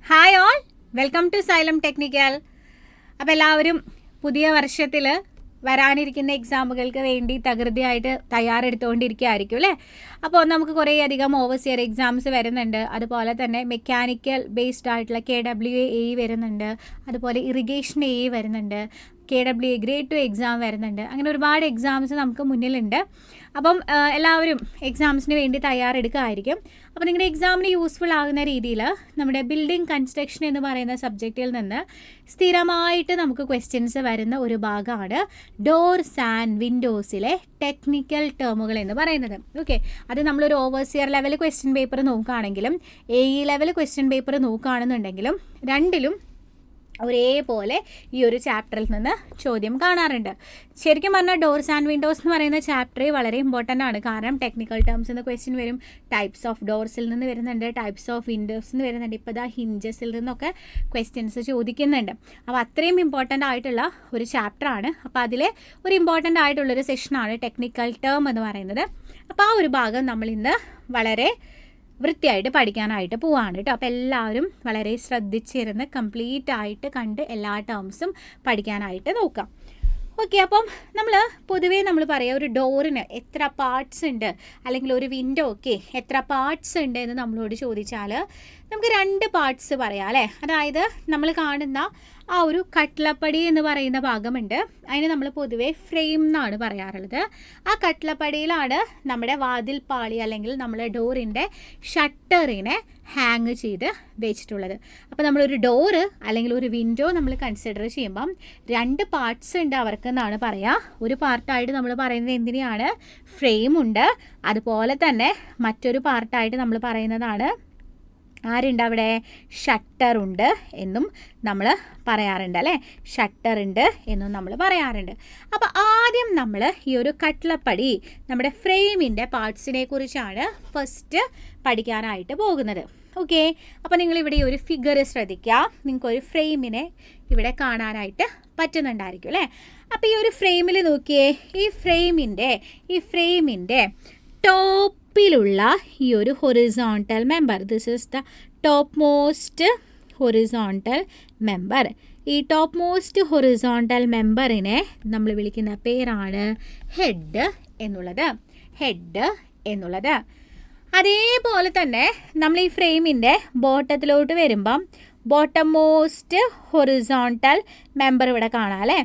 Hi all, welcome to Xylem technical. അപ്പോൾ എല്ലാവരും പുതിയ വർഷത്തിൽ വരാനിരിക്കുന്ന എക്സാമുകൾക്ക് വേണ്ടി തകൃതിയായിട്ട് തയ്യാറെടുത്തുകൊണ്ടിരിക്കുകയായിരിക്കും അല്ലേ. അപ്പോൾ നമുക്ക് കുറേയധികം ഓവർസിയർ എക്സാംസ് വരുന്നുണ്ട്. അതുപോലെ തന്നെ മെക്കാനിക്കൽ ബേസ്ഡ് ആയിട്ടുള്ള KWA വരുന്നുണ്ട്. അതുപോലെ ഇറിഗേഷൻ വരുന്നുണ്ട്. KWA ഗ്രേഡ് 2 എക്സാം വരുന്നുണ്ട്. അങ്ങനെ ഒരുപാട് എക്സാംസ് നമുക്ക് മുന്നിലുണ്ട്. അപ്പം എല്ലാവരും എക്സാംസിന് വേണ്ടി തയ്യാറെടുക്കുകയായിരിക്കും. അപ്പോൾ നിങ്ങളുടെ എക്സാമിന് യൂസ്ഫുൾ ആകുന്ന രീതിയിൽ നമ്മുടെ ബിൽഡിംഗ് കൺസ്ട്രക്ഷൻ എന്ന് പറയുന്ന സബ്ജക്റ്റിൽ നിന്ന് സ്ഥിരമായിട്ട് നമുക്ക് ക്വസ്റ്റ്യൻസ് വരുന്ന ഒരു ഭാഗമാണ് ഡോർസ് ആൻഡ് വിൻഡോസിലെ ടെക്നിക്കൽ ടേമുകൾ എന്ന് പറയുന്നത്. ഓക്കെ, അത് നമ്മളൊരു ഓവർസിയർ ലെവൽ ക്വസ്റ്റ്യൻ പേപ്പർ നോക്കുകയാണെങ്കിലും AE ലെവൽ ക്വസ്റ്റ്യൻ പേപ്പർ നോക്കുകയാണെന്നുണ്ടെങ്കിലും രണ്ടിലും ഒരേപോലെ ഈ ഒരു ചാപ്റ്ററിൽ നിന്ന് ചോദ്യം കാണാറുണ്ട്. ശരിക്കും പറഞ്ഞാൽ ഡോർസ് ആൻഡ് വിൻഡോസ് എന്ന് പറയുന്ന ചാപ്റ്റർ വളരെ ഇമ്പോർട്ടൻ്റ് ആണ്. കാരണം ടെക്നിക്കൽ ടേംസ് എന്ന് ക്വസ്റ്റ്യൻ വരും. ടൈപ്സ് ഓഫ് ഡോർസിൽ നിന്ന് വരുന്നുണ്ട്, ടൈപ്സ് ഓഫ് വിൻഡോസ് നിന്ന് വരുന്നുണ്ട്. ഇപ്പോൾ ഇതാ ഹിഞ്ചസിൽ നിന്നൊക്കെ ക്വസ്റ്റ്യൻസ് ചോദിക്കുന്നുണ്ട്. അപ്പോൾ അത്രയും ഇമ്പോർട്ടൻ്റ് ആയിട്ടുള്ള ഒരു ചാപ്റ്ററാണ്. അപ്പോൾ അതിലെ ഒരു ഇമ്പോർട്ടൻ്റ് ആയിട്ടുള്ളൊരു സെഷനാണ് ടെക്നിക്കൽ ടേം എന്ന് പറയുന്നത്. അപ്പോൾ ആ ഒരു ഭാഗം നമ്മൾ ഇന്ന് വളരെ വൃത്തിയായിട്ട് പഠിക്കാനായിട്ട് പോവാണ് കേട്ടോ. അപ്പോൾ എല്ലാവരും വളരെ ശ്രദ്ധിച്ചിരുന്ന് കംപ്ലീറ്റ് ആയിട്ട് കണ്ട് എല്ലാ ടേംസും പഠിക്കാനായിട്ട് നോക്കാം. ഓക്കെ, അപ്പം പൊതുവേ നമ്മൾ പറയാം ഒരു ഡോറിന് എത്ര പാർട്സ് ഉണ്ട്, അല്ലെങ്കിൽ ഒരു വിൻഡോ എത്ര പാർട്സ് ഉണ്ട് എന്ന് നമ്മളോട് ചോദിച്ചാൽ നമുക്ക് 2 പാർട്സ് പറയാം അല്ലേ. അതായത് നമ്മൾ കാണുന്ന ആ ഒരു കട്ട്ലപ്പടി എന്ന് പറയുന്ന ഭാഗമുണ്ട്, അതിന് നമ്മൾ പൊതുവേ ഫ്രെയിം എന്നാണ് പറയാറുള്ളത്. ആ കട്ട്ലപ്പടിയിലാണ് നമ്മുടെ വാതിൽപ്പാളി അല്ലെങ്കിൽ നമ്മുടെ ഡോറിൻ്റെ ഷട്ടറിനെ ഹാങ് ചെയ്ത് വെച്ചിട്ടുള്ളത്. അപ്പോൾ നമ്മളൊരു ഡോറ് അല്ലെങ്കിൽ ഒരു വിൻഡോ നമ്മൾ കൺസിഡർ ചെയ്യുമ്പം 2 പാർട്സ് ഉണ്ട് അവർക്കെന്നാണ് പറയുക. ഒരു പാർട്ടായിട്ട് നമ്മൾ പറയുന്നത് എന്തിനാണ്, ഫ്രെയിം ഉണ്ട്. അതുപോലെ തന്നെ മറ്റൊരു പാർട്ടായിട്ട് നമ്മൾ പറയുന്നതാണ് ആരുണ്ട് അവിടെ, ഷട്ടറുണ്ട് എന്നും നമ്മൾ പറയാറുണ്ട് അല്ലേ. ഷട്ടറുണ്ട് എന്നും നമ്മൾ പറയാറുണ്ട്. അപ്പോൾ ആദ്യം നമ്മൾ ഈ ഒരു കട്ട്ലപ്പടി നമ്മുടെ ഫ്രെയിമിൻ്റെ പാർട്സിനെ കുറിച്ചാണ് ഫസ്റ്റ് പഠിക്കാനായിട്ട് പോകുന്നത്. ഓക്കെ, അപ്പോൾ നിങ്ങളിവിടെ ഒരു ഫിഗർ ശ്രദ്ധിക്കുക. നിങ്ങൾക്കൊരു ഫ്രെയിമിനെ ഇവിടെ കാണാനായിട്ട് പറ്റുന്നുണ്ടായിരിക്കും അല്ലേ. അപ്പോൾ ഈ ഒരു ഫ്രെയിമിൽ നോക്കിയേ, ഈ ഫ്രെയിമിൻ്റെ ടോപ്പിലുള്ള ഈ ഒരു horizontal member, this is the top most horizontal member. ഈ ടോപ്പ് മോസ്റ്റ് ഹൊറിസോണ്ടൽ മെമ്പറിനെ നമ്മൾ വിളിക്കുന്ന പേരാണ് ഹെഡ് എന്നുള്ളത്. അതേപോലെ തന്നെ നമ്മൾ ഈ ഫ്രെയിമിൻ്റെ ബോട്ടത്തിലോട്ട് വരുമ്പം ബോട്ടം മോസ്റ്റ് ഹൊറിസോണ്ടൽ മെമ്പർ ഇവിടെ കാണാം അല്ലേ.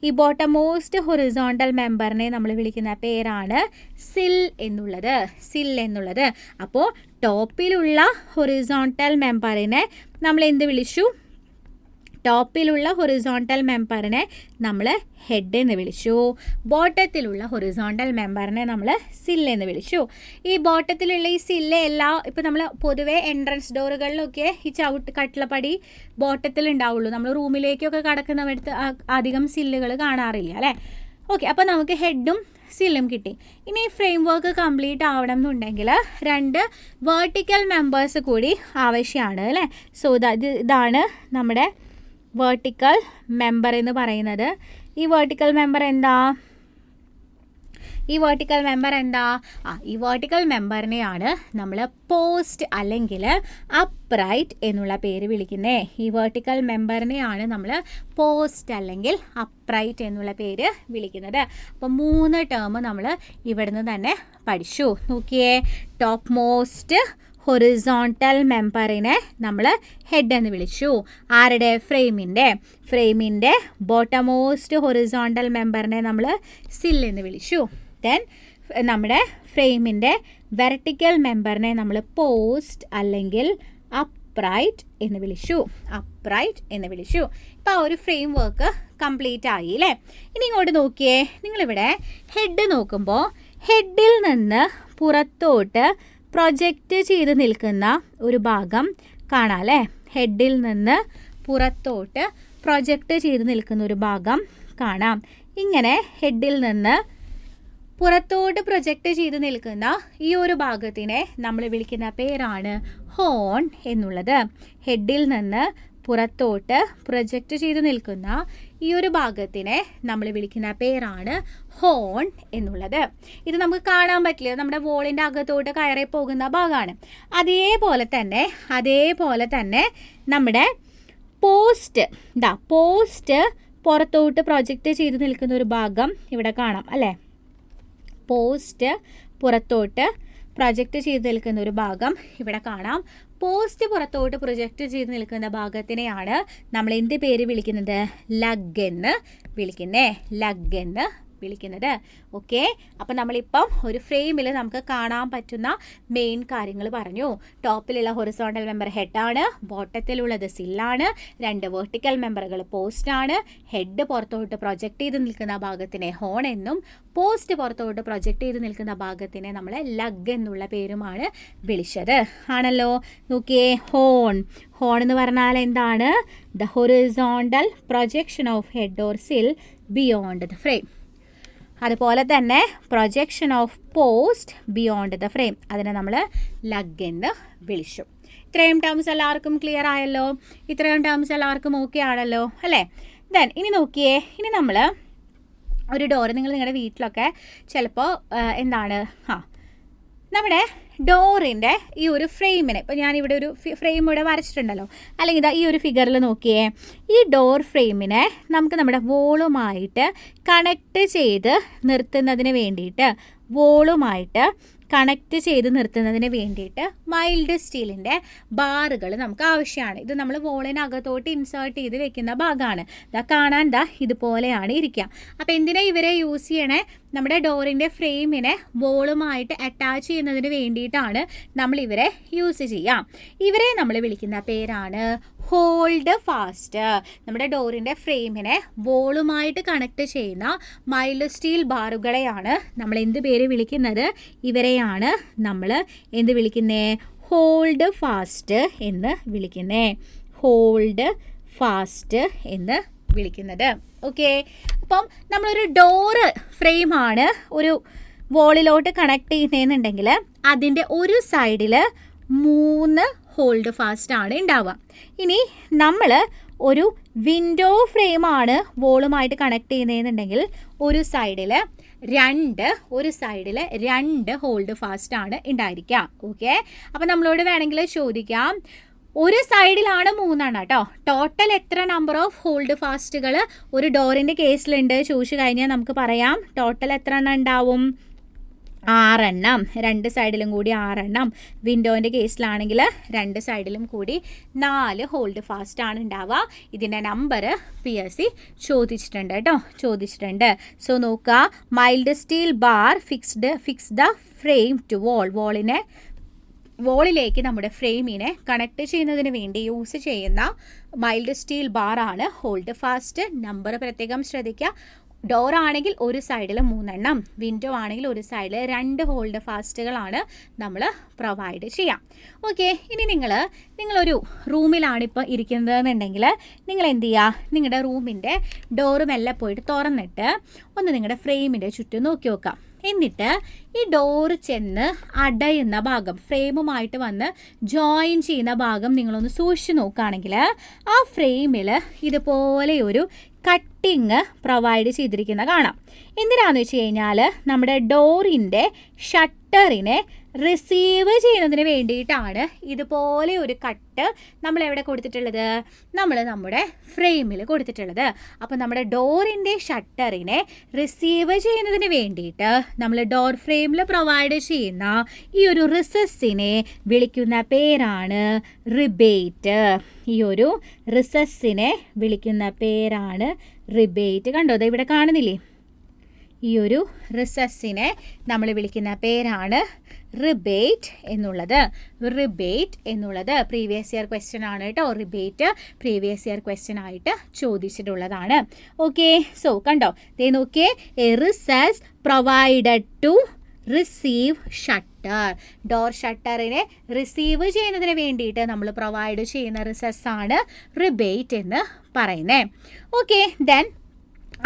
ഈ ബോട്ടം മോസ്റ്റ് ഹൊറിസോണ്ടൽ മെമ്പറിനെ നമ്മൾ വിളിക്കുന്ന പേരാണ് സിൽ എന്നുള്ളത്. അപ്പോൾ ടോപ്പിലുള്ള ഹൊറിസോണ്ടൽ മെമ്പറിനെ നമ്മൾ എന്ത് വിളിച്ചു, ടോപ്പിലുള്ള ഹൊറിസോണ്ടൽ മെമ്പറിനെ നമ്മൾ ഹെഡ് എന്ന് വിളിച്ചു. ബോട്ടത്തിലുള്ള ഹൊറിസോണ്ടൽ മെമ്പറിനെ നമ്മൾ സില്ല് എന്ന് വിളിച്ചു. ഈ ബോട്ടത്തിലുള്ള ഈ സില്ല് ഇപ്പോൾ നമ്മൾ പൊതുവെ എൻട്രൻസ് ഡോറുകളിലൊക്കെ ഈ കട്ട്ലപ്പടി ബോട്ടത്തിൽ ഉണ്ടാവുള്ളൂ. നമ്മൾ റൂമിലേക്കൊക്കെ കടക്കുന്നവടുത്ത് അധികം സില്ലുകൾ കാണാറില്ല അല്ലേ. ഓക്കെ, അപ്പോൾ നമുക്ക് ഹെഡും സില്ലും കിട്ടി. ഇനി ഈ ഫ്രെയിം വർക്ക് കംപ്ലീറ്റ് ആവണം എന്നുണ്ടെങ്കിൽ 2 വേർട്ടിക്കൽ മെമ്പേഴ്സ് കൂടി ആവശ്യമാണ് അല്ലേ. സോ ഇതാണ് നമ്മുടെ വേർട്ടിക്കൽ മെമ്പർ എന്ന് പറയുന്നത്. ഈ വേർട്ടിക്കൽ മെമ്പർ എന്താ, ഈ വേർട്ടിക്കൽ മെമ്പറിനെയാണ് നമ്മൾ പോസ്റ്റ് അല്ലെങ്കിൽ അപ്രൈറ്റ് എന്നുള്ള പേര് വിളിക്കുന്നത്. ഈ വേർട്ടിക്കൽ മെമ്പറിനെയാണ് നമ്മൾ പോസ്റ്റ് അല്ലെങ്കിൽ അപ്രൈറ്റ് എന്നുള്ള പേര് വിളിക്കുന്നത്. അപ്പോൾ 3 ടേം നമ്മൾ ഇവിടുന്ന് തന്നെ പഠിച്ചു. നോക്കിയേ, ടോപ്പ് മോസ്റ്റ് ഹൊറിസോണ്ടൽ മെമ്പറിനെ നമ്മൾ ഹെഡ് എന്ന് വിളിച്ചു. ആരുടെ, ഫ്രെയിമിൻ്റെ ബോട്ടമോസ്റ്റ് ഹൊറിസോണ്ടൽ മെമ്പറിനെ നമ്മൾ സിൽ എന്ന് വിളിച്ചു. ദെൻ നമ്മുടെ ഫ്രെയിമിൻ്റെ വെർട്ടിക്കൽ മെമ്പറിനെ നമ്മൾ പോസ്റ്റ് അല്ലെങ്കിൽ അപ്രൈറ്റ് എന്ന് വിളിച്ചു. ഇപ്പോൾ ആ ഒരു ഫ്രെയിം വർക്ക് കംപ്ലീറ്റ് ആയി അല്ലേ. ഇനി ഇങ്ങോട്ട് നോക്കിയേ, നിങ്ങളിവിടെ ഹെഡ് നോക്കുമ്പോൾ ഹെഡിൽ നിന്ന് പുറത്തോട്ട് പ്രൊജക്റ്റ് ചെയ്ത് നിൽക്കുന്ന ഒരു ഭാഗം കാണാം അല്ലേ. ഹെഡിൽ നിന്ന് പുറത്തോട്ട് പ്രൊജക്റ്റ് ചെയ്ത് നിൽക്കുന്ന ഒരു ഭാഗം കാണാം. ഇങ്ങനെ ഹെഡിൽ നിന്ന് പുറത്തോട്ട് പ്രൊജക്റ്റ് ചെയ്ത് നിൽക്കുന്ന ഈ ഒരു ഭാഗത്തിനെ നമ്മൾ വിളിക്കുന്ന പേരാണ് ഹോൺ എന്നുള്ളത്. ഹെഡിൽ നിന്ന് പുറത്തോട്ട് പ്രൊജക്റ്റ് ചെയ്ത് നിൽക്കുന്ന ഈ ഒരു ഭാഗത്തിനെ നമ്മൾ വിളിക്കുന്ന പേരാണ് ഹോൺ എന്നുള്ളത്. ഇത് നമുക്ക് കാണാൻ പറ്റില്ല, നമ്മുടെ വോളിൻ്റെ അകത്തോട്ട് കയറി പോകുന്ന ഭാഗമാണ്. അതേപോലെ തന്നെ നമ്മുടെ പോസ്റ്റ് പുറത്തോട്ട് പ്രൊജക്റ്റ് ചെയ്ത് നിൽക്കുന്ന ഒരു ഭാഗം ഇവിടെ കാണാം അല്ലേ. പോസ്റ്റ് പുറത്തോട്ട് പ്രൊജക്റ്റ് ചെയ്ത് നിൽക്കുന്ന ഒരു ഭാഗം ഇവിടെ കാണാം. പോസ്റ്റ് പുറത്തോട്ട് പ്രൊജക്റ്റ് ചെയ്ത് നിൽക്കുന്ന ഭാഗത്തിനെയാണ് നമ്മൾ എന്ത് പേര് വിളിക്കുന്നത്? ലഗ് എന്ന് വിളിക്കുന്നത്. ഓക്കെ, അപ്പം നമ്മളിപ്പം ഒരു ഫ്രെയിമിൽ നമുക്ക് കാണാൻ പറ്റുന്ന മെയിൻ കാര്യങ്ങൾ പറഞ്ഞു. ടോപ്പിലുള്ള ഹൊറിസോണ്ടൽ മെമ്പർ ഹെഡാണ്, ബോട്ടത്തിലുള്ളത് സില്ലാണ്, 2 വെർട്ടിക്കൽ മെമ്പറുകൾ പോസ്റ്റാണ്. ഹെഡ് പുറത്തോട്ട് പ്രൊജക്റ്റ് ചെയ്ത് നിൽക്കുന്ന ഭാഗത്തിനെ ഹോൺ എന്നും പോസ്റ്റ് പുറത്തോട്ട് പ്രൊജക്റ്റ് ചെയ്ത് നിൽക്കുന്ന ഭാഗത്തിനെ നമ്മൾ ലഗ് എന്നുള്ള പേരുമാണ് വിളിച്ചത് ആണല്ലോ. നോക്കിയേ, ഹോൺ എന്ന് പറഞ്ഞാൽ എന്താണ്? The horizontal projection of head or സിൽ ബിയോണ്ട് ദ ഫ്രെയിം. അതുപോലെ തന്നെ projection of post beyond the frame, അതിനെ നമ്മൾ ലഗ് എന്ന് വിളിച്ചു. ഇത്രയും ടേംസ് എല്ലാവർക്കും ക്ലിയർ ആയല്ലോ? ഇത്രയും ടേംസ് എല്ലാവർക്കും ഓക്കെ ആണല്ലോ അല്ലേ? ദെൻ ഇനി നോക്കിയേ, ഇനി നമ്മൾ ഒരു ഡോർ, നിങ്ങളുടെ വീട്ടിലൊക്കെ ചിലപ്പോൾ നമ്മുടെ ഡോറിൻ്റെ ഈ ഒരു ഫ്രെയിമിനെ, ഇപ്പോൾ ഞാനിവിടെ ഒരു ഫ്രെയിം ഇവിടെ വരച്ചിട്ടുണ്ടല്ലോ, അല്ലെങ്കിൽ ഈ ഒരു ഫിഗറിൽ നോക്കിയേ, ഈ ഡോർ ഫ്രെയിമിനെ നമുക്ക് നമ്മുടെ വോളുമായിട്ട് കണക്ട് ചെയ്ത് നിർത്തുന്നതിന് വേണ്ടിയിട്ട് മൈൽഡ് സ്റ്റീലിൻ്റെ ബാറുകൾ നമുക്ക് ആവശ്യമാണ്. ഇത് നമ്മൾ വോളിനകത്തോട്ട് ഇൻസേർട്ട് ചെയ്ത് വെക്കുന്ന ഭാഗമാണ്. കാണാൻ ഇതുപോലെയാണ് ഇരിക്കുക. അപ്പോൾ എന്തിനാ ഇവരെ യൂസ് ചെയ്യണേ? നമ്മുടെ ഡോറിൻ്റെ ഫ്രെയിമിനെ വോളുമായിട്ട് അറ്റാച്ച് ചെയ്യുന്നതിന് വേണ്ടിയിട്ടാണ് നമ്മൾ ഇവരെ യൂസ് ചെയ്യാം. ഇവരെ നമ്മൾ വിളിക്കുന്ന പേരാണ് ഹോൾഡ് ഫാസ്റ്റ്. നമ്മുടെ ഡോറിൻ്റെ ഫ്രെയിമിനെ വോളുമായിട്ട് കണക്ട് ചെയ്യുന്ന മൈൽഡ് സ്റ്റീൽ ബാറുകളെയാണ് നമ്മൾ എന്ത് പേര് വിളിക്കുന്നത്? ഇവരെയാണ് നമ്മൾ എന്ത് വിളിക്കുന്നേ? ഹോൾഡ് ഫാസ്റ്റ് എന്ന് വിളിക്കുന്നത്. ഓക്കെ, അപ്പം നമ്മളൊരു ഡോറ് ഫ്രെയിമാണ് ഒരു വോളിലോട്ട് കണക്ട് ചെയ്യുന്നതെന്നുണ്ടെങ്കിൽ അതിൻ്റെ ഒരു സൈഡിൽ 3 ഹോൾഡ് ഫാസ്റ്റ് ആണ് ഉണ്ടാവുക. ഇനി നമ്മൾ ഒരു വിൻഡോ ഫ്രെയിമാണ് വോളുമായിട്ട് കണക്ട് ചെയ്യുന്നതെന്നുണ്ടെങ്കിൽ ഒരു സൈഡിൽ 2 ഹോൾഡ് ഫാസ്റ്റ് ആണ് ഉണ്ടായിരിക്കുക. ഓക്കെ, അപ്പം നമ്മളോട് വേണമെങ്കിൽ ചോദിക്കാം, ഒരു സൈഡിലാണ് 3 കേട്ടോ, ടോട്ടൽ എത്ര നമ്പർ ഓഫ് ഹോൾഡ് ഫാസ്റ്റുകൾ ഒരു ഡോറിൻ്റെ കേസിലുണ്ട് ചോദിച്ചു കഴിഞ്ഞാൽ നമുക്ക് പറയാം ടോട്ടൽ എത്ര എണ്ണം ഉണ്ടാവും? 6 എണ്ണം. 2 സൈഡിലും കൂടി 6 എണ്ണം. വിൻഡോൻ്റെ കേസിലാണെങ്കിൽ 2 സൈഡിലും കൂടി 4 ഹോൾഡ് ഫാസ്റ്റ് ആണ് ഉണ്ടാവുക. ഇതിൻ്റെ നമ്പർ PSC ചോദിച്ചിട്ടുണ്ട്. സോ നോക്കുക, mild steel bar fix the frame to വോളിലേക്ക് നമ്മുടെ ഫ്രെയിമിനെ കണക്ട് ചെയ്യുന്നതിന് വേണ്ടി യൂസ് ചെയ്യുന്ന മൈൽഡ് സ്റ്റീൽ ബാറാണ് ഹോൾഡ് ഫാസ്റ്റ്. നമ്പർ പ്രത്യേകം ശ്രദ്ധിക്കുക. ഡോർ ആണെങ്കിൽ ഒരു സൈഡിൽ 3 എണ്ണം, വിൻഡോ ആണെങ്കിൽ ഒരു സൈഡിൽ 2 ഹോൾഡ് ഫാസ്റ്റുകളാണ് നമ്മൾ പ്രൊവൈഡ് ചെയ്യാം. ഓക്കെ, ഇനി നിങ്ങളൊരു റൂമിലാണ് ഇപ്പോൾ ഇരിക്കുന്നതെന്നുണ്ടെങ്കിൽ നിങ്ങൾ എന്ത് ചെയ്യുക? നിങ്ങളുടെ റൂമിൻ്റെ ഡോറ് മെല്ലെ പോയിട്ട് തുറന്നിട്ട് ഒന്ന് നിങ്ങളുടെ ഫ്രെയിമിൻ്റെ ചുറ്റും നോക്കി നോക്കാം. എന്നിട്ട് ഈ ഡോറ് ചെന്ന് അടയുന്ന ഭാഗം, ഫ്രെയിമുമായിട്ട് വന്ന് ജോയിൻ ചെയ്യുന്ന ഭാഗം നിങ്ങളൊന്ന് സൂക്ഷിച്ച് നോക്കുകയാണെങ്കിൽ ആ ഫ്രെയിമിൽ ഇതുപോലെ ഒരു കട്ടിങ് പ്രൊവൈഡ് ചെയ്തിരിക്കുന്ന കാണാം. എന്തിനാണെന്ന് വെച്ച് കഴിഞ്ഞാൽ നമ്മുടെ ഡോറിൻ്റെ ഷട്ടറിനെ റിസീവ് ചെയ്യുന്നതിന് വേണ്ടിയിട്ടാണ് ഇതുപോലെ ഒരു കട്ട് നമ്മൾ എവിടെ കൊടുത്തിട്ടുള്ളത്? നമ്മൾ നമ്മുടെ ഫ്രെയിമിൽ കൊടുത്തിട്ടുള്ളത്. അപ്പോൾ നമ്മുടെ ഡോറിൻ്റെ ഷട്ടറിനെ റിസീവ് ചെയ്യുന്നതിന് വേണ്ടിയിട്ട് നമ്മൾ ഡോർ ഫ്രെയിമിൽ പ്രൊവൈഡ് ചെയ്യുന്ന ഈ ഒരു റിസസ്സിനെ വിളിക്കുന്ന പേരാണ് റിബേറ്റ്. കണ്ടോ, അത് ഇവിടെ കാണുന്നില്ലേ? ഈ ഒരു റിസസ്സിനെ നമ്മൾ വിളിക്കുന്ന പേരാണ് റിബേറ്റ് എന്നുള്ളത്. പ്രീവിയസ് ഇയർ ക്വസ്റ്റ്യൻ ആണ് കേട്ടോ. റിബേറ്റ് പ്രീവിയസ് ഇയർ ക്വസ്റ്റ്യൻ ആയിട്ട് ചോദിച്ചിട്ടുള്ളതാണ്. ഓക്കെ, സോ കണ്ടോ, ദേ നോക്കിയേ, a recess provided to receive shutter. Door ഷട്ടറിനെ റിസീവ് ചെയ്യുന്നതിന് വേണ്ടിയിട്ട് നമ്മൾ പ്രൊവൈഡ് ചെയ്യുന്ന റിസസ്സാണ് റിബേറ്റ് എന്ന് പറയുന്നത്. ഓക്കെ, ദെൻ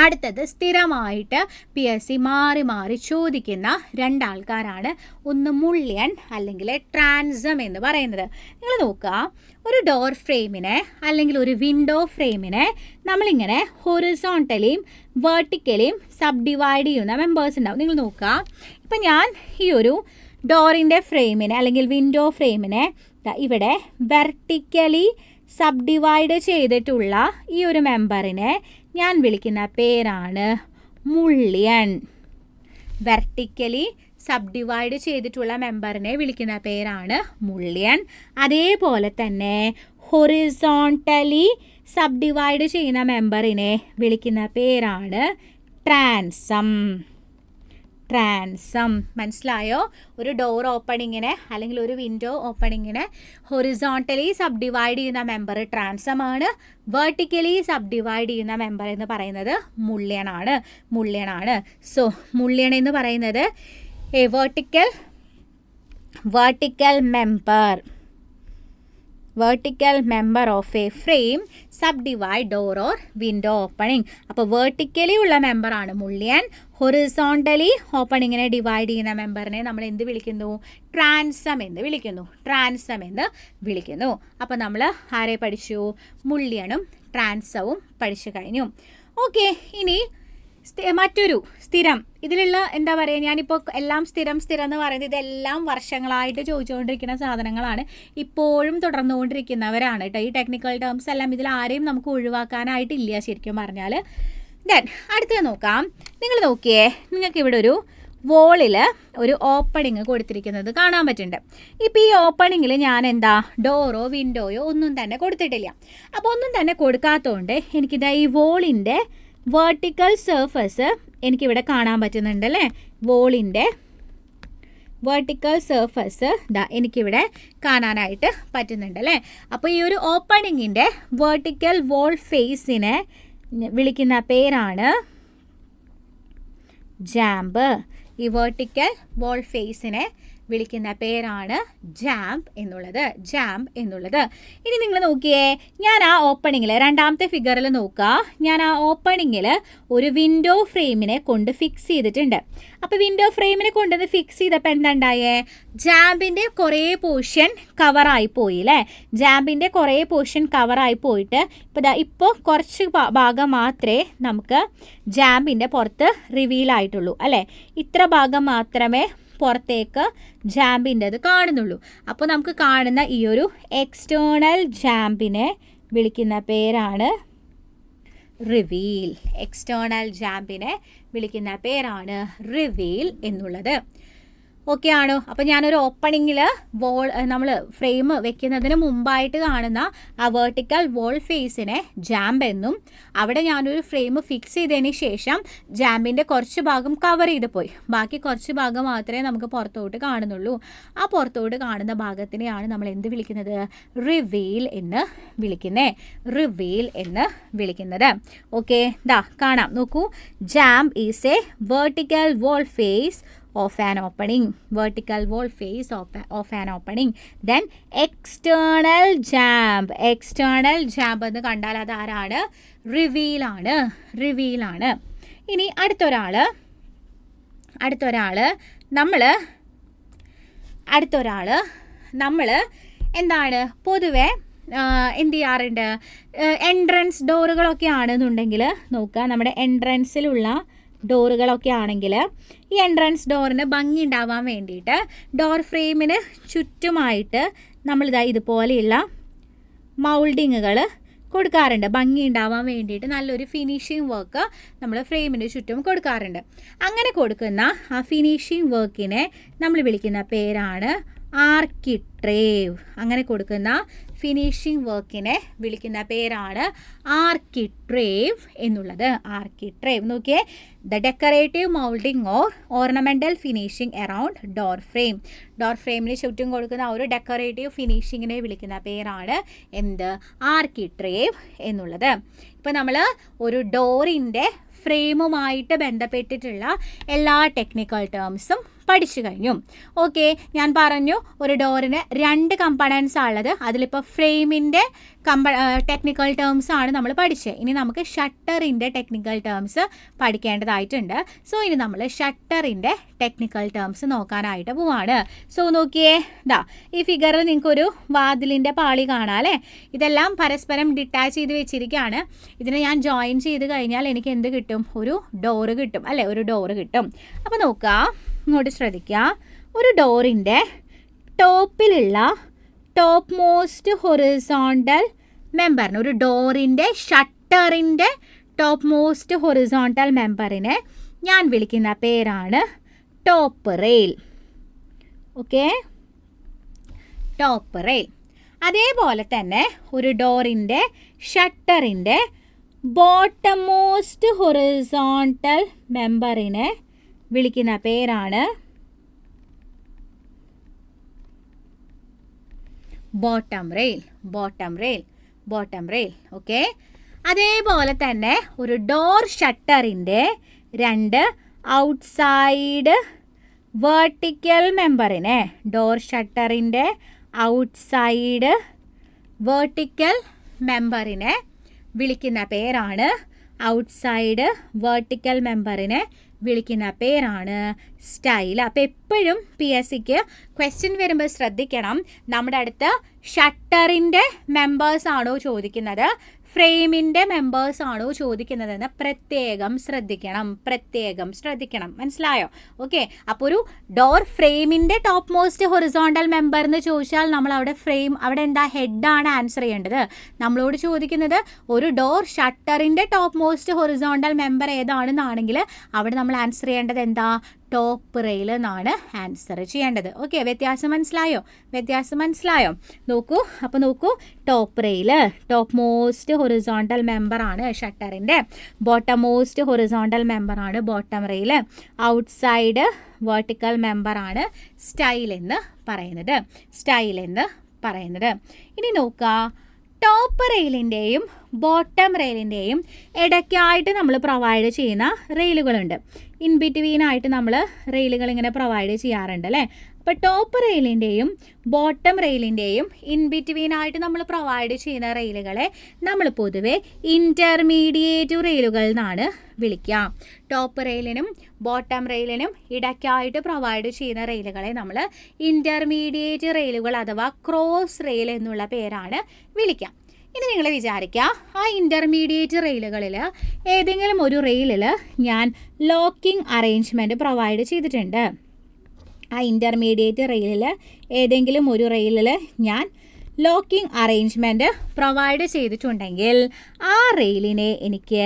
അടുത്തത് സ്ഥിരമായിട്ട് PSC മാറി മാറി ചോദിക്കുന്ന രണ്ടാൾക്കാരാണ്. ഒന്ന് മുള്ളിയൻ അല്ലെങ്കിൽ ട്രാൻസം എന്ന് പറയുന്നത്. നിങ്ങൾ നോക്കുക, ഒരു ഡോർ ഫ്രെയിമിനെ അല്ലെങ്കിൽ ഒരു വിൻഡോ ഫ്രെയിമിനെ നമ്മളിങ്ങനെ ഹൊറിസോണ്ടലിയും വെർട്ടിക്കലിയും സബ് ഡിവൈഡ് ചെയ്യുന്ന മെമ്പേഴ്സ് ഉണ്ടാവും. നിങ്ങൾ നോക്കുക, ഇപ്പം ഞാൻ ഈ ഒരു ഡോറിൻ്റെ ഫ്രെയിമിനെ അല്ലെങ്കിൽ വിൻഡോ ഫ്രെയിമിനെ ഇവിടെ വെർട്ടിക്കലി സബ് ഡിവൈഡ് ചെയ്തിട്ടുള്ള ഈ ഒരു മെമ്പറിനെ ഞാൻ വിളിക്കുന്ന പേരാണ് മുള്ളിയൻ. വെർട്ടിക്കലി സബ് ഡിവൈഡ് ചെയ്തിട്ടുള്ള മെമ്പറിനെ വിളിക്കുന്ന പേരാണ് മുള്ളിയൻ. അതേപോലെ തന്നെ ഹൊറിസോണ്ടലി സബ് ഡിവൈഡ് ചെയ്യുന്ന മെമ്പറിനെ വിളിക്കുന്ന പേരാണ് ട്രാൻസം. മനസ്സിലായോ? ഒരു ഡോർ ഓപ്പണിങ്ങിനെ അല്ലെങ്കിൽ ഒരു വിൻഡോ ഓപ്പണിങ്ങിനെ ഹൊറിസോണ്ടലി സബ് ഡിവൈഡ് ചെയ്യുന്ന മെമ്പർ ട്രാൻസം ആണ്. വെർട്ടിക്കലി സബ് ഡിവൈഡ് ചെയ്യുന്ന മെമ്പർ എന്ന് പറയുന്നത് മുള്ളിയനാണ്. സോ മുള്ളിയൻ എന്ന് പറയുന്നത് A vertical member of a frame subdivide door or window opening. അപ്പോൾ വെർട്ടിക്കലി ഉള്ള മെമ്പറാണ് മുള്ളിയൻ. ഹൊറിസോണ്ടലി ഓപ്പണിങ്ങിനെ ഡിവൈഡ് ചെയ്യുന്ന മെമ്പറിനെ നമ്മൾ എന്ത് വിളിക്കുന്നു? ട്രാൻസം എന്ന് വിളിക്കുന്നു. അപ്പോൾ നമ്മൾ ആരെ പഠിച്ചു? മുള്ളിയനും ട്രാൻസവും പഠിച്ചു കഴിഞ്ഞു. ഓക്കെ, ഇനി മറ്റൊരു സ്ഥിരം, ഇതിലുള്ള എന്താ പറയുക, ഞാനിപ്പോൾ എല്ലാം സ്ഥിരം എന്ന് പറയുന്നത് ഇതെല്ലാം വർഷങ്ങളായിട്ട് ചോദിച്ചുകൊണ്ടിരിക്കുന്ന സാധനങ്ങളാണ്, ഇപ്പോഴും തുടർന്നുകൊണ്ടിരിക്കുന്നവരാണ് കേട്ടോ. ഈ ടെക്നിക്കൽ ടേംസ് എല്ലാം ഇതിൽ ആരെയും നമുക്ക് ഒഴിവാക്കാനായിട്ടില്ല ശരിക്കും പറഞ്ഞാൽ. ദെൻ അടുത്തത് നോക്കാം. നിങ്ങൾ നോക്കിയേ, നിങ്ങൾക്ക് ഇവിടെ ഒരു വോളിൽ ഒരു ഓപ്പണിങ് കൊടുത്തിരിക്കുന്നത് കാണാൻ പറ്റുന്നുണ്ട്. ഇപ്പോൾ ഈ ഓപ്പണിങ്ങിൽ ഞാൻ എന്താ ഡോറോ വിൻഡോയോ ഒന്നും തന്നെ കൊടുത്തിട്ടില്ല. അപ്പോൾ ഒന്നും തന്നെ കൊടുക്കാത്തതുകൊണ്ട് എനിക്കിതാ ഈ വോളിൻ്റെ വെർട്ടിക്കൽ സർഫസ് എനിക്കിവിടെ കാണാൻ പറ്റുന്നുണ്ട് അല്ലേ. വോളിൻ്റെ വെർട്ടിക്കൽ സർഫസ് എനിക്കിവിടെ കാണാനായിട്ട് പറ്റുന്നുണ്ട് അല്ലേ. അപ്പോൾ ഈ ഒരു ഓപ്പണിങ്ങിൻ്റെ വെർട്ടിക്കൽ വോൾ ഫേസിനെ വിളിക്കുന്ന പേരാണ് ജാമ്പ്. ഈ വെർട്ടിക്കൽ വോൾ ഫേസിനെ വിളിക്കുന്ന പേരാണ് ജാമ്പ് എന്നുള്ളത്. ഇനി നിങ്ങൾ നോക്കിയേ, ഞാൻ ആ ഓപ്പണിങ്ങിൽ രണ്ടാമത്തെ ഫിഗറിൽ നോക്കുക, ഞാൻ ആ ഓപ്പണിങ്ങിൽ ഒരു വിൻഡോ ഫ്രെയിമിനെ കൊണ്ട് ഫിക്സ് ചെയ്തിട്ടുണ്ട്. അപ്പോൾ വിൻഡോ ഫ്രെയിമിനെ കൊണ്ടുവന്ന് ഫിക്സ് ചെയ്തപ്പോൾ എന്താ ഉണ്ടായേ? ജാമ്പിൻ്റെ കുറേ പോർഷൻ കവറായി പോയി അല്ലേ. ജാമ്പിൻ്റെ കുറേ പോർഷൻ കവറായി പോയിട്ട് ഇപ്പോൾ കുറച്ച് ഭാഗം മാത്രമേ നമുക്ക് ജാമ്പിൻ്റെ പുറത്ത് റിവീലായിട്ടുള്ളൂ അല്ലേ. ഇത്ര ഭാഗം മാത്രമേ പുറത്തേക്ക് ജാമ്പിൻ്റെത് കാണുന്നുള്ളൂ. അപ്പോൾ നമുക്ക് കാണുന്ന ഈ ഒരു എക്സ്റ്റേണൽ ജാമ്പിനെ വിളിക്കുന്ന പേരാണ് റിവീൽ. എന്നുള്ളത്. ഓക്കെ ആണോ? അപ്പോൾ ഞാനൊരു ഓപ്പണിങ്ങിൽ നമ്മൾ ഫ്രെയിം വെക്കുന്നതിന് മുമ്പായിട്ട് കാണുന്ന ആ വെർട്ടിക്കൽ വോൾ ഫേസിനെ ജാമ്പ് എന്നും, അവിടെ ഞാനൊരു ഫ്രെയിം ഫിക്സ് ചെയ്തതിന് ശേഷം ജാമ്പിൻ്റെ കുറച്ച് ഭാഗം കവർ ചെയ്ത് പോയി, ബാക്കി കുറച്ച് ഭാഗം മാത്രമേ നമുക്ക് പുറത്തോട്ട് കാണുന്നുള്ളൂ. ആ പുറത്തോട്ട് കാണുന്ന ഭാഗത്തിനെയാണ് നമ്മൾ എന്ത് വിളിക്കുന്നത്? റിവീൽ എന്ന് വിളിക്കുന്നത്. ഓക്കെ, കാണാം, നോക്കൂ. Jamb is a vertical wall face of an opening. Then external jump എന്ന് കണ്ടാൽ അത് ആരാണ്? റിവീൽ ആണ്. ഇനി അടുത്തൊരാൾ നമ്മൾ എന്താണ് പൊതുവെ എന്ത് ചെയ്യാറുണ്ട്? എൻട്രൻസ് ഡോറുകളൊക്കെ ആണെന്നുണ്ടെങ്കിൽ നോക്കുക, നമ്മുടെ എൻട്രൻസിലുള്ള ഡോറുകളൊക്കെ ആണെങ്കിൽ ഈ എൻട്രൻസ് ഡോറിന് ഭംഗി ഉണ്ടാവാൻ വേണ്ടിയിട്ട് ഡോർ ഫ്രെയിമിന് ചുറ്റുമായിട്ട് ഇതുപോലെയുള്ള മൗൾഡിങ്ങുകൾ കൊടുക്കാറുണ്ട്. ഭംഗി ഉണ്ടാവാൻ വേണ്ടിയിട്ട് നല്ലൊരു ഫിനിഷിംഗ് വർക്ക് നമ്മൾ ഫ്രെയിമിന് ചുറ്റും കൊടുക്കാറുണ്ട്. അങ്ങനെ കൊടുക്കുന്ന ആ ഫിനിഷിംഗ് വർക്കിനെ നമ്മൾ വിളിക്കുന്ന പേരാണ് ആർക്കിട്രേവ്. അങ്ങനെ കൊടുക്കുന്ന ഫിനിഷിംഗ് വർക്കിനെ വിളിക്കുന്ന പേരാണ് ആർക്കിട്രേവ് എന്നുള്ളത്. നോക്കിയേ, the decorative moulding or ornamental finishing around door ഫ്രെയിമിന് ചുറ്റും കൊടുക്കുന്ന ഒരു ഡെക്കറേറ്റീവ് ഫിനിഷിങ്ങിനെ വിളിക്കുന്ന പേരാണ് ആർക്കിട്രേവ് എന്നുള്ളത്. ഇപ്പോൾ നമ്മൾ ഒരു ഡോറിൻ്റെ ഫ്രെയിമുമായിട്ട് ബന്ധപ്പെട്ടിട്ടുള്ള എല്ലാ ടെക്നിക്കൽ ടേംസും പഠിച്ചു കഴിഞ്ഞു. ഓക്കെ, ഞാൻ പറഞ്ഞു ഒരു ഡോറിന് 2 കമ്പണൻസ് ഉള്ളത്. അതിലിപ്പോൾ ഫ്രെയിമിൻ്റെ ടെക്നിക്കൽ ടേംസ് ആണ് നമ്മൾ പഠിച്ചത്. ഇനി നമുക്ക് ഷട്ടറിൻ്റെ ടെക്നിക്കൽ ടേംസ് പഠിക്കേണ്ടതായിട്ടുണ്ട്. സോ ഇനി നമ്മൾ ഷട്ടറിൻ്റെ ടെക്നിക്കൽ ടേംസ് നോക്കാനായിട്ട് പോവാണ്. സോ നോക്കിയേ, ഈ ഫിഗറിൽ നിങ്ങൾക്കൊരു വാതിലിൻ്റെ പാളി കാണാം അല്ലേ. ഇതെല്ലാം പരസ്പരം ഡിറ്റാച്ച് ചെയ്ത് വെച്ചിരിക്കുകയാണ്. ഇതിനെ ഞാൻ ജോയിൻ ചെയ്ത് കഴിഞ്ഞാൽ എനിക്ക് എന്ത് കിട്ടും? ഒരു ഡോറ് കിട്ടും അല്ലേ, ഒരു ഡോറ് കിട്ടും. അപ്പോൾ നോക്കുക, ഇങ്ങോട്ട് ശ്രദ്ധിക്കുക. ഒരു ഡോറിൻ്റെ ടോപ്പിലുള്ള ടോപ്പ് മോസ്റ്റ് ഹൊറിസോണ്ടൽ മെമ്പറിന്, ഒരു ഡോറിൻ്റെ ഷട്ടറിൻ്റെ ടോപ്പ് മോസ്റ്റ് ഹൊറിസോണ്ടൽ മെമ്പറിനെ ഞാൻ വിളിക്കുന്ന പേരാണ് top rail. Okay, top rail. അതേപോലെ തന്നെ ഒരു ഡോറിൻ്റെ ഷട്ടറിൻ്റെ ബോട്ടം മോസ്റ്റ് ഹൊറിസോണ്ടൽ മെമ്പറിനെ വിളിക്കുന്ന പേരാണ് bottom rail. Bottom rail, bottom rail. Okay, അതേപോലെ തന്നെ ഒരു ഡോർ ഷട്ടറിൻ്റെ 2 ഔട്ട്സൈഡ് വേർട്ടിക്കൽ മെമ്പറിനെ, ഡോർ ഷട്ടറിൻ്റെ ഔട്ട്സൈഡ് വേർട്ടിക്കൽ മെമ്പറിനെ വിളിക്കുന്ന പേരാണ്, ഔട്ട്സൈഡ് വേർട്ടിക്കൽ മെമ്പറിനെ വിളിക്കുന്ന പേരാണ് സ്റ്റൈൽ. അപ്പോൾ എപ്പോഴും PSCക്ക് ക്വസ്റ്റ്യൻ വരുമ്പോൾ ശ്രദ്ധിക്കണം, നമ്മുടെ അടുത്ത് ഷട്ടറിൻ്റെ മെമ്പേഴ്സ് ആണോ ചോദിക്കുന്നത്, ഫ്രെയിമിൻ്റെ മെമ്പേഴ്സ് ആണോ ചോദിക്കുന്നതെന്ന് പ്രത്യേകം ശ്രദ്ധിക്കണം. മനസ്സിലായോ? ഓക്കെ, അപ്പോൾ ഒരു ഡോർ ഫ്രെയിമിൻ്റെ ടോപ്പ് മോസ്റ്റ് ഹൊറിസോണ്ടൽ മെമ്പർ എന്ന് ചോദിച്ചാൽ നമ്മൾ അവിടെ ഫ്രെയിം, അവിടെ എന്താ, ഹെഡാണ് ആൻസർ ചെയ്യേണ്ടത്. നമ്മളോട് ചോദിക്കുന്നത് ഒരു ഡോർ ഷട്ടറിൻ്റെ ടോപ്പ് മോസ്റ്റ് ഹൊറിസോണ്ടൽ മെമ്പർ ഏതാണെന്നാണെങ്കിൽ അവിടെ നമ്മൾ ആൻസർ ചെയ്യേണ്ടത് എന്താ, ടോപ്പ് റെയിൽ എന്നാണ് ആൻസർ ചെയ്യേണ്ടത്. ഓക്കെ, വ്യത്യാസം മനസ്സിലായോ? നോക്കൂ, അപ്പോൾ നോക്കൂ, top rail top most horizontal മെമ്പറാണ് ഷട്ടറിൻ്റെ, ബോട്ടം മോസ്റ്റ് ഹൊറിസോണ്ടൽ മെമ്പറാണ് ബോട്ടം റെയിൽ, ഔട്ട്സൈഡ് വെർട്ടിക്കൽ മെമ്പറാണ് സ്റ്റൈൽ എന്ന് പറയുന്നത്. ഇനി നോക്കുക, ടോപ്പ് റെയിലിൻ്റെയും ബോട്ടം റെയിലിൻ്റെയും ഇടയ്ക്കായിട്ട് നമ്മൾ പ്രൊവൈഡ് ചെയ്യുന്ന റെയിലുകളുണ്ട്. ഇൻ ബിറ്റ്വീനായിട്ട് നമ്മൾ റെയിലുകൾ ഇങ്ങനെ പ്രൊവൈഡ് ചെയ്യാറുണ്ട് അല്ലേ. അപ്പോൾ ടോപ്പ് റെയിലിൻ്റെയും ബോട്ടം റെയിലിൻ്റെയും ഇൻ ബിറ്റ്വീനായിട്ട് നമ്മൾ പ്രൊവൈഡ് ചെയ്യുന്ന റെയിലുകളെ നമ്മൾ പൊതുവെ ഇൻ്റർമീഡിയേറ്റ് റെയിലുകൾ എന്നാണ് വിളിക്കുക. ടോപ്പ് റെയിലിനും ബോട്ടം റെയിലിനും ഇടയ്ക്കായിട്ട് പ്രൊവൈഡ് ചെയ്യുന്ന റെയിലുകളെ നമ്മൾ ഇൻ്റർമീഡിയേറ്റ് റെയിലുകൾ അഥവാ ക്രോസ് റെയിൽ എന്നുള്ള പേരാണ് വിളിക്കുക. ഇനി നിങ്ങൾ വിചാരിക്കുക, ആ ഇൻ്റർമീഡിയേറ്റ് റെയിലുകളിൽ ഏതെങ്കിലും ഒരു റെയിലിൽ ഞാൻ ലോക്കിംഗ് അറേഞ്ച്മെൻറ്റ് പ്രൊവൈഡ് ചെയ്തിട്ടുണ്ട്. ആ ഇൻ്റർമീഡിയേറ്റ് റെയിലിൽ ഏതെങ്കിലും ഒരു റെയിലിൽ ഞാൻ ലോക്കിംഗ് അറേഞ്ച്മെൻറ്റ് പ്രൊവൈഡ് ചെയ്തിട്ടുണ്ടെങ്കിൽ ആ റെയിലിനെ എനിക്ക്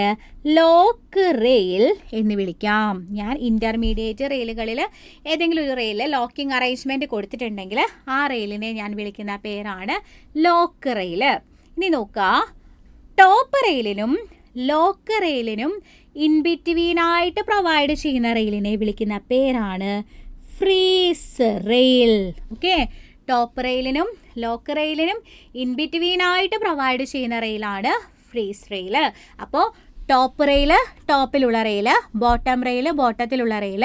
ലോക്ക് റെയിൽ എന്ന് വിളിക്കാം. ഞാൻ ഇൻ്റർമീഡിയേറ്റ് റെയിലുകളിൽ ഏതെങ്കിലും ഒരു റെയിലിൽ ലോക്കിംഗ് അറേഞ്ച്മെൻറ്റ് കൊടുത്തിട്ടുണ്ടെങ്കിൽ ആ റെയിലിനെ ഞാൻ വിളിക്കുന്ന പേരാണ് ലോക്ക് റെയിൽ. ഇനി നോക്കുക, ടോപ്പ് റെയിലിനും ലോക്ക് റെയിലിനും ഇൻ ബിറ്റ്വീനായിട്ട് പ്രൊവൈഡ് ചെയ്യുന്ന റെയിലിനെ വിളിക്കുന്ന പേരാണ് ഫ്രീസ് റെയിൽ. ഓക്കെ, ടോപ്പ് റെയിലിനും ലോക്ക് റെയിലിനും ഇൻ ബിറ്റ്വീനായിട്ട് പ്രൊവൈഡ് ചെയ്യുന്ന റെയിലാണ് ഫ്രീസ് റെയിൽ. അപ്പോൾ ടോപ്പ് റെയിൽ ടോപ്പിലുള്ള റെയിൽ, ബോട്ടം റെയിൽ ബോട്ടത്തിലുള്ള റെയിൽ,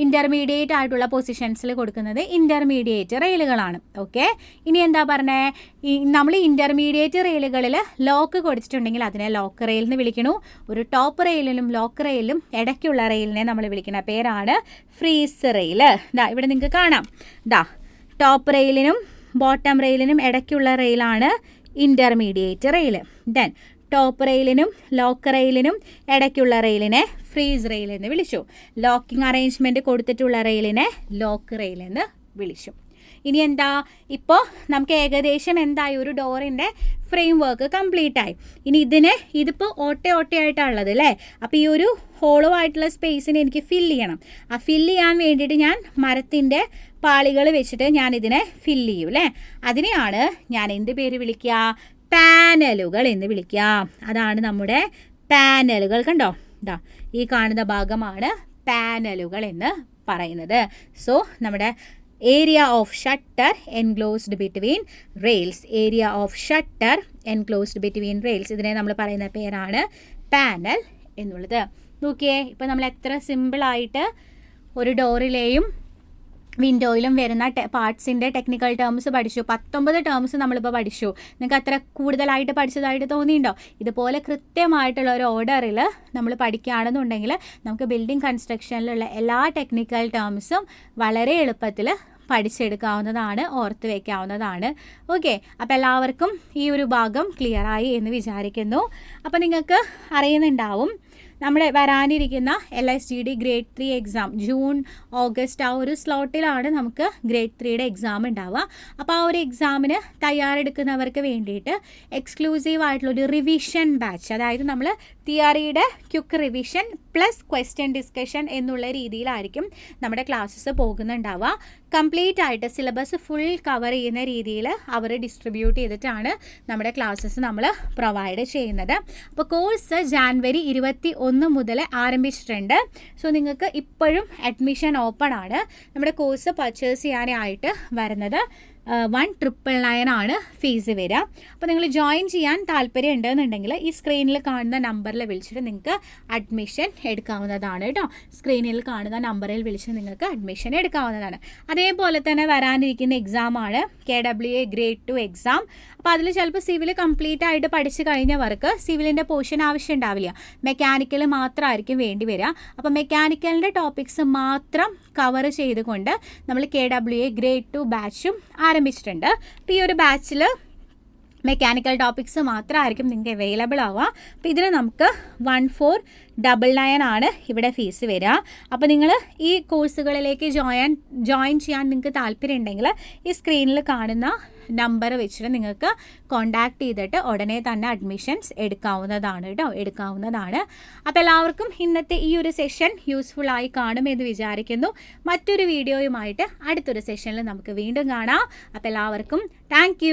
ഇൻ്റർമീഡിയറ്റ് ആയിട്ടുള്ള പൊസിഷൻസിൽ കൊടുക്കുന്നത് ഇൻ്റർമീഡിയറ്റ് റെയിലുകളാണ്. ഓക്കെ, ഇനി എന്താ പറഞ്ഞേ, നമ്മൾ ഇൻ്റർമീഡിയറ്റ് റെയിലുകളിൽ ലോക്ക് കൊടുത്തിട്ടുണ്ടെങ്കിൽ അതിനെ ലോക്ക് റെയിൽ എന്ന് വിളിക്കണു. ഒരു ടോപ്പ് റെയിലിനും ലോക്ക് റെയിലും ഇടയ്ക്കുള്ള റെയിലിനെ നമ്മൾ വിളിക്കുന്ന പേരാണ് ഫ്രീസ് റെയിൽ. ഇവിടെ നിങ്ങൾക്ക് കാണാം, ടോപ്പ് റെയിലിനും ബോട്ടം റെയിലിനും ഇടയ്ക്കുള്ള റെയിലാണ് ഇൻ്റർമീഡിയറ്റ് റെയിൽ. ദെൻ ടോപ്പ് റെയിലിനും ലോക്ക് റെയിലിനും ഇടയ്ക്കുള്ള റെയിലിനെ ഫ്രീസ് റെയിൽ എന്ന് വിളിച്ചു. ലോക്കിംഗ് അറേഞ്ച്മെൻറ്റ് കൊടുത്തിട്ടുള്ള റെയിലിനെ ലോക്ക് റെയിൽ എന്ന് വിളിച്ചു. ഇനി എന്താ, ഇപ്പോൾ നമുക്ക് ഏകദേശം എന്തായി, ഒരു ഡോറിൻ്റെ ഫ്രെയിം വർക്ക് കംപ്ലീറ്റ് ആയി. ഇനി ഇതിപ്പോൾ ഓട്ടയായിട്ടുള്ളത് അല്ലേ. അപ്പോൾ ഈ ഒരു ഹോളോ ആയിട്ടുള്ള സ്പേസിനെ എനിക്ക് ഫില്ല് ചെയ്യണം. ആ ഫില്ല് ചെയ്യാൻ വേണ്ടിയിട്ട് ഞാൻ മരത്തിൻ്റെ പാളികൾ വെച്ചിട്ട് ഞാൻ ഇതിനെ ഫില്ല് ചെയ്യും അല്ലേ. അതിനെയാണ് ഞാൻ എന്ത് പേര് വിളിക്കുക, പാനലുകൾ എന്ന് വിളിക്കാം. അതാണ് നമ്മുടെ പാനലുകൾ. കണ്ടോ, ഈ കാണുന്ന ഭാഗമാണ് പാനലുകൾ എന്ന് പറയുന്നത്. സോ നമ്മുടെ area of shutter enclosed between rails, area of shutter enclosed between rails, ഇതിനെ നമ്മൾ പറയുന്ന പേരാണ് പാനൽ എന്നുള്ളത്. നോക്കിയേ, ഇപ്പോൾ നമ്മൾ എത്ര സിമ്പിളായിട്ട് ഒരു ഡോറിലെയും വിൻഡോയിലും വരുന്ന പാർട്സിൻ്റെ ടെക്നിക്കൽ ടേംസ് പഠിച്ചു. 19 ടേംസ് നമ്മളിപ്പോൾ പഠിച്ചു. നിങ്ങൾക്ക് അത്ര കൂടുതലായിട്ട് പഠിച്ചതായിട്ട് തോന്നിയിട്ടുണ്ടോ? ഇതുപോലെ കൃത്യമായിട്ടുള്ള ഒരു ഓർഡറിൽ നമ്മൾ പഠിക്കുകയാണെന്നുണ്ടെങ്കിൽ നമുക്ക് ബിൽഡിംഗ് കൺസ്ട്രക്ഷനിലുള്ള എല്ലാ ടെക്നിക്കൽ ടേംസും വളരെ എളുപ്പത്തിൽ പഠിച്ചെടുക്കാവുന്നതാണ്, ഓർത്ത് വയ്ക്കാവുന്നതാണ്. ഓക്കെ, അപ്പോൾ എല്ലാവർക്കും ഈ ഒരു ഭാഗം ക്ലിയറായി എന്ന് വിചാരിക്കുന്നു. അപ്പോൾ നിങ്ങൾക്ക് അറിയുന്നുണ്ടാവും നമ്മുടെ വരാനിരിക്കുന്ന LSGD grade 3 exam June August ആ ഒരു സ്ലോട്ടിലാണ് നമുക്ക് ഗ്രേഡ് 3യുടെ എക്സാം ഉണ്ടാവുക. അപ്പോൾ ആ ഒരു എക്സാമിന് തയ്യാറെടുക്കുന്നവർക്ക് വേണ്ടിയിട്ട് എക്സ്ക്ലൂസീവ് ആയിട്ടുള്ളൊരു റിവിഷൻ ബാച്ച്, അതായത് നമ്മൾ തിയറിയുടെ quick revision plus question discussion എന്നുള്ള രീതിയിലായിരിക്കും നമ്മുടെ ക്ലാസ്സസ് പോകുന്നുണ്ടാവുക. കംപ്ലീറ്റ് ആയിട്ട് സിലബസ് ഫുൾ കവർ ചെയ്യുന്ന രീതിയിൽ അവർ ഡിസ്ട്രിബ്യൂട്ട് ചെയ്തിട്ടാണ് നമ്മുടെ ക്ലാസ്സസ് നമ്മൾ പ്രൊവൈഡ് ചെയ്യുന്നത്. അപ്പോൾ കോഴ്സ് ജാനുവരി 21 മുതൽ ആരംഭിച്ചിട്ടുണ്ട്. സോ നിങ്ങൾക്ക് ഇപ്പോഴും അഡ്മിഷൻ ഓപ്പൺ ആണ്. നമ്മുടെ കോഴ്സ് പർച്ചേസ് ചെയ്യാനായിട്ട് വരുന്നത് 1,999 ആണ് ഫീസ് വരിക. അപ്പോൾ നിങ്ങൾ ജോയിൻ ചെയ്യാൻ താല്പര്യം ഉണ്ടെന്നുണ്ടെങ്കിൽ ഈ സ്ക്രീനിൽ കാണുന്ന നമ്പറിൽ വിളിച്ചിട്ട് നിങ്ങൾക്ക് അഡ്മിഷൻ എടുക്കാവുന്നതാണ് കേട്ടോ. സ്ക്രീനിൽ കാണുന്ന നമ്പറിൽ വിളിച്ച് നിങ്ങൾക്ക് അഡ്മിഷൻ എടുക്കാവുന്നതാണ്. അതേപോലെ തന്നെ വരാനിരിക്കുന്ന എക്സാമാണ് KWA ഗ്രേഡ് 2 എക്സാം. അപ്പോൾ അതിൽ ചിലപ്പോൾ സിവിൽ കംപ്ലീറ്റ് ആയിട്ട് പഠിച്ചു കഴിഞ്ഞവർക്ക് സിവിലിൻ്റെ പോർഷൻ ആവശ്യം ഉണ്ടാവില്ല, മെക്കാനിക്കൽ മാത്രമായിരിക്കും വേണ്ടി വരിക. അപ്പോൾ മെക്കാനിക്കലിൻ്റെ ടോപ്പിക്സ് മാത്രം കവർ ചെയ്തുകൊണ്ട് നമ്മൾ KWA ഗ്രേഡ് 2 ബാച്ചും ആരംഭിച്ചിട്ടുണ്ട്. അപ്പോൾ ഈ ഒരു ബാച്ചിൽ മെക്കാനിക്കൽ ടോപ്പിക്സ് മാത്രമായിരിക്കും നിങ്ങൾക്ക് അവൈലബിൾ ആവുക. അപ്പോൾ ഇതിന് നമുക്ക് 1499 ആണ് ഇവിടെ ഫീസ് വരിക. അപ്പോൾ നിങ്ങൾ ഈ കോഴ്സുകളിലേക്ക് ജോയിൻ ചെയ്യാൻ നിങ്ങൾക്ക് താല്പര്യം ഉണ്ടെങ്കിൽ ഈ സ്ക്രീനിൽ കാണുന്ന നമ്പർ വെച്ചിട്ട് നിങ്ങൾക്ക് കോൺടാക്ട് ചെയ്തിട്ട് ഉടനെ തന്നെ അഡ്മിഷൻസ് എടുക്കാവുന്നതാണ് കേട്ടോ, എടുക്കാവുന്നതാണ്. അപ്പോൾ എല്ലാവർക്കും ഇന്നത്തെ ഈ ഒരു സെഷൻ യൂസ്ഫുള്ളായി കാണുമെന്ന് വിചാരിക്കുന്നു. മറ്റൊരു വീഡിയോയുമായിട്ട് അടുത്തൊരു സെഷനിൽ നമുക്ക് വീണ്ടും കാണാം. അപ്പോൾ എല്ലാവർക്കും താങ്ക്